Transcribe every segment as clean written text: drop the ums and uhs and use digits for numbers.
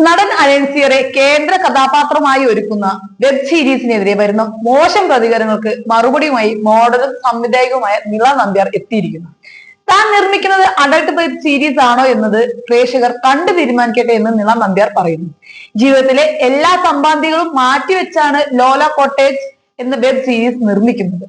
നടൻ അലൻസിയറെ കേന്ദ്ര കഥാപാത്രമായി ഒരുക്കുന്ന വെബ് സീരീസിനെതിരെ വരുന്ന മോശം പ്രതികരണങ്ങൾക്ക് മറുപടിയുമായി മോഡലും സംവിധായകവുമായ നിള നമ്പ്യാർ എത്തിയിരിക്കുന്നു. താൻ നിർമ്മിക്കുന്നത് അഡൾട്ട് വെബ് സീരീസ് ആണോ എന്നത് പ്രേക്ഷകർ കണ്ടു തീരുമാനിക്കട്ടെ എന്ന് നിള നമ്പ്യാർ പറയുന്നു. ജീവിതത്തിലെ എല്ലാ സമ്പാദ്യങ്ങളും മാറ്റിവെച്ചാണ് ലോല കോട്ടേജ് എന്ന വെബ് സീരീസ് നിർമ്മിക്കുന്നത്.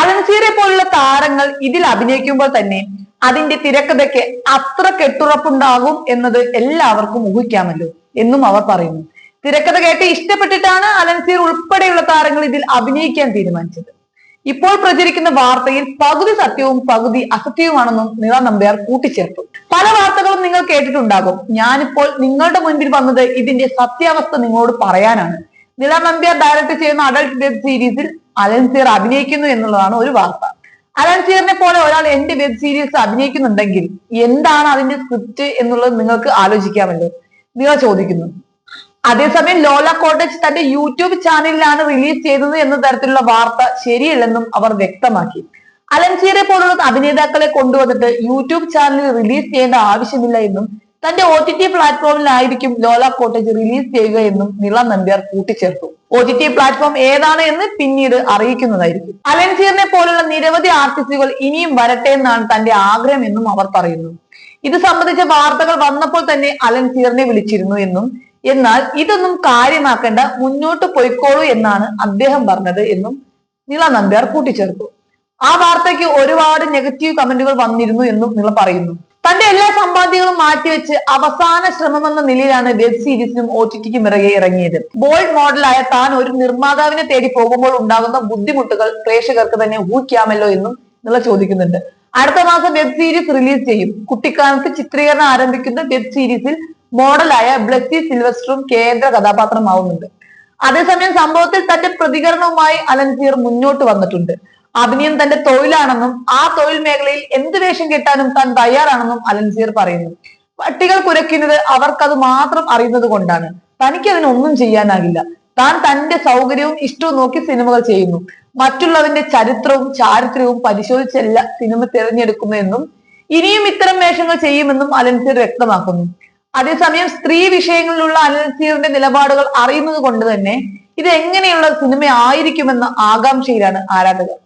അലൻസിയറെ പോലുള്ള താരങ്ങൾ ഇതിൽ അഭിനയിക്കുമ്പോൾ തന്നെ അതിന്റെ തിരക്കഥയ്ക്ക് അത്ര കെട്ടുറപ്പുണ്ടാകും എന്നത് എല്ലാവർക്കും ഊഹിക്കാമല്ലോ എന്നും അവർ പറയുന്നു. തിരക്കഥ കേട്ട് ഇഷ്ടപ്പെട്ടിട്ടാണ് അലൻസിയർ ഉൾപ്പെടെയുള്ള താരങ്ങൾ ഇതിൽ അഭിനയിക്കാൻ തീരുമാനിച്ചത്. ഇപ്പോൾ പ്രചരിക്കുന്ന വാർത്തയിൽ പകുതി സത്യവും പകുതി അസത്യവുമാണെന്നും നിള നമ്പ്യാർ കൂട്ടിച്ചേർത്തു. പല വാർത്തകളും നിങ്ങൾ കേട്ടിട്ടുണ്ടാകും. ഞാനിപ്പോൾ നിങ്ങളുടെ മുൻപിൽ വന്നത് ഇതിന്റെ സത്യാവസ്ഥ നിങ്ങളോട് പറയാനാണ്. നിള നമ്പ്യാർ ഡയറക്ട് ചെയ്യുന്ന അഡൾട്ട് വെബ് സീരീസിൽ അലൻസിയർ അഭിനയിക്കുന്നു എന്നുള്ളതാണ് ഒരു വാർത്ത. അലൻസിയറിനെ പോലെ ഒരാൾ എന്റെ വെബ് സീരീസ് അഭിനയിക്കുന്നുണ്ടെങ്കിൽ എന്താണ് അതിന്റെ സ്ക്രിപ്റ്റ് എന്നുള്ളത് നിങ്ങൾക്ക് ആലോചിക്കാമല്ലോ, നിങ്ങൾ ചോദിക്കുന്നു. അതേസമയം ലോല കോട്ടേജ് തന്റെ യൂട്യൂബ് ചാനലിലാണ് റിലീസ് ചെയ്തത് എന്ന തരത്തിലുള്ള വാർത്ത ശരിയല്ലെന്നും അവർ വ്യക്തമാക്കി. അലൻസിയറെ പോലുള്ള അഭിനേതാക്കളെ കൊണ്ടുവന്നിട്ട് യൂട്യൂബ് ചാനലിൽ റിലീസ് ചെയ്യേണ്ട ആവശ്യമില്ല എന്നും തന്റെ OTT പ്ലാറ്റ്ഫോമിലായിരിക്കും ലോല കോട്ടേജ് റിലീസ് ചെയ്യുക എന്നും നിള നമ്പ്യാർ കൂട്ടിച്ചേർത്തു. OTT പ്ലാറ്റ്ഫോം ഏതാണ് എന്ന് പിന്നീട് അറിയിക്കുന്നതായിരിക്കും. അലൻസിയറിനെ പോലുള്ള നിരവധി ആർട്ടിസ്റ്റുകൾ ഇനിയും വരട്ടെ എന്നാണ് തന്റെ ആഗ്രഹം എന്നും അവർ പറയുന്നു. ഇത് സംബന്ധിച്ച വാർത്തകൾ വന്നപ്പോൾ തന്നെ അലൻസിയറിനെ വിളിച്ചിരുന്നു എന്നും എന്നാൽ ഇതൊന്നും കാര്യമാക്കേണ്ട, മുന്നോട്ട് പൊയ്ക്കോളൂ എന്നാണ് അദ്ദേഹം പറഞ്ഞത് എന്നും നിള നമ്പ്യാർ കൂട്ടിച്ചേർത്തു. ആ വാർത്തയ്ക്ക് ഒരുപാട് നെഗറ്റീവ് കമന്റുകൾ വന്നിരുന്നു എന്നും നിള പറയുന്നു. തന്റെ എല്ലാ സമ്പാദ്യങ്ങളും മാറ്റിവെച്ച് അവസാന ശ്രമമെന്ന നിലയിലാണ് വെബ് സീരീസിനും OTTക്കും ഇറങ്ങിയത്. ബോൾഡ് മോഡലായ താൻ ഒരു നിർമ്മാതാവിനെ തേടി പോകുമ്പോൾ ഉണ്ടാകുന്ന ബുദ്ധിമുട്ടുകൾ പ്രേക്ഷകർക്ക് തന്നെ ഊഹിക്കാമല്ലോ എന്നും നിള ചോദിക്കുന്നുണ്ട്. അടുത്ത മാസം വെബ് സീരീസ് റിലീസ് ചെയ്യും. കുട്ടിക്കാലത്ത് ചിത്രീകരണം ആരംഭിക്കുന്ന വെബ് സീരീസിൽ മോഡലായ ബ്ലെസ്സി സിൽവസ്റ്ററും കേന്ദ്ര കഥാപാത്രമാവുന്നുണ്ട്. അതേസമയം സംഭവത്തിൽ തന്റെ പ്രതികരണവുമായി അലൻസിയർ മുന്നോട്ട് വന്നിട്ടുണ്ട്. അഭിനയം തന്റെ തൊഴിലാണെന്നും ആ തൊഴിൽ മേഖലയിൽ എന്ത് വേഷം കെട്ടാനും താൻ തയ്യാറാണെന്നും അലൻസിയർ പറയുന്നു. പട്ടികൾ കുരയ്ക്കുന്നത് അവർക്കത് മാത്രം അറിയുന്നത് കൊണ്ടാണ്. തനിക്ക് അതിനൊന്നും ചെയ്യാനാകില്ല. താൻ തന്റെ സൗകര്യവും ഇഷ്ടവും നോക്കി സിനിമകൾ ചെയ്യുന്നു. മറ്റുള്ളവന്റെ ചരിത്രവും ചാരിത്രവും പരിശോധിച്ചല്ല സിനിമ തിരഞ്ഞെടുക്കുന്നതെന്നും ഇനിയും ഇത്തരം വേഷങ്ങൾ ചെയ്യുമെന്നും അലൻസിയർ വ്യക്തമാക്കുന്നു. അതേസമയം സ്ത്രീ വിഷയങ്ങളിലുള്ള അലൻസിയറിന്റെ നിലപാടുകൾ അറിയുന്നത് കൊണ്ട് തന്നെ ഇത് എങ്ങനെയുള്ള സിനിമ ആയിരിക്കുമെന്ന ആകാംക്ഷയിലാണ് ആരാധകർ.